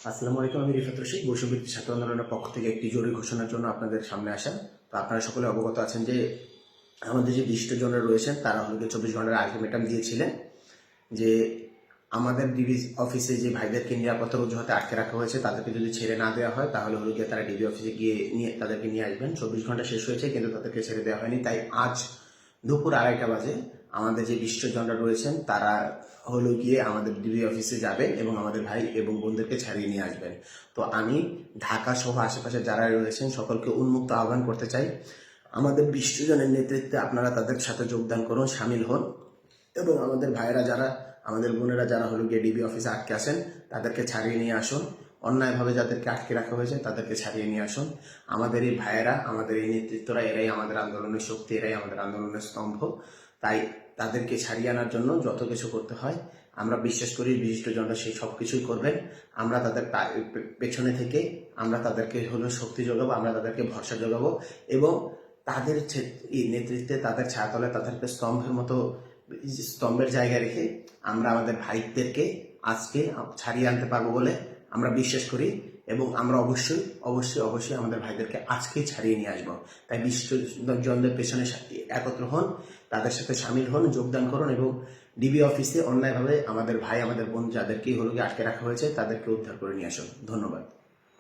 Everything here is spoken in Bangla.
আসসালামু আলাইকুম। আমি রিফাত রশিদ, বৈষম্যবিরোধী ছাত্র আন্দোলনের পক্ষ থেকে একটি জরুরি ঘোষণার জন্য আপনাদের সামনে আসা। তো আপনারা সকলে অবগত আছেন যে আমাদের যে বিশিষ্টজনরা রয়েছেন তারা হলো 24 ঘন্টার আলটিমেটাম দিয়েছিলেন যে আমাদের ডিবি অফিসে যে ভাইদেরকে নিরাপত্তার অজুহাতে আটকে রাখা হয়েছে তাদেরকে যদি ছেড়ে না দেওয়া হয় তাহলে হলো গিয়ে তারা ডিবি অফিসে গিয়ে তাদেরকে নিয়ে আসবেন। 24 ঘন্টা শেষ হয়েছে কিন্তু তাদেরকে ছেড়ে দেওয়া হয়নি। তাই আজ দুপুর 2:30 বাজে আমাদের যে বিশিষ্টজনরা রয়েছেন তারা হলো গিয়ে আমাদের ডিবি অফিসে যাবেন এবং আমাদের ভাই এবং বোনদেরকে ছাড়িয়ে নিয়ে আসবেন। তো আমি ঢাকা সহ আশেপাশে যারা রয়েছেন সকলকে উন্মুক্ত আহ্বান করতে চাই, আমাদের বিশিষ্টজনের নেতৃত্বে আপনারা তাদের সাথে যোগদান করুন, সামিল হন এবং আমাদের ভাইয়েরা যারা, আমাদের বোনেরা যারা হলো গিয়ে ডিবি অফিসে আটকে আছেন তাদেরকে ছাড়িয়ে নিয়ে আসুন। অন্যায়ভাবে যাদেরকে আটকে রাখা হয়েছে তাদেরকে ছাড়িয়ে নিয়ে আসুন। আমাদের এই ভাইয়েরা, আমাদের এই নেতৃত্বরা, এরাই আমাদের আন্দোলনের শক্তি, এরাই আমাদের আন্দোলনের স্তম্ভ। তাই তাদেরকে ছাড়িয়ে আনার জন্য যত কিছু করতে হয় আমরা বিশ্বাস করি বিশিষ্টজনরা সেই সব কিছুই করবেন। আমরা তাদের পেছনে থেকে আমরা তাদেরকে হলো শক্তি যোগাবো, আমরা তাদেরকে ভরসা যোগাবো এবং তাদের নেতৃত্বে, তাদের ছায়াতলে তাদেরকে স্তম্ভের জায়গায় রেখে আমরা আমাদের ভাইদেরকে আজকে ছাড়িয়ে আনতে পারবো বলে আমরা বিশ্বাস করি এবং আমরা অবশ্যই অবশ্যই অবশ্যই আমাদের ভাইদেরকে আজকেই ছাড়িয়ে নিয়ে আসবো। তাই বিশিষ্টজনদের পেছনে একত্র হন, তাদের সাথে সামিল হন, যোগদান করুন এবং ডিবি অফিসে অন্যায়ভাবে আমাদের ভাই, আমাদের বোন যাদেরকেই হলো গিয়ে আটকে রাখা হয়েছে তাদেরকে উদ্ধার করে নিয়ে আসুন। ধন্যবাদ।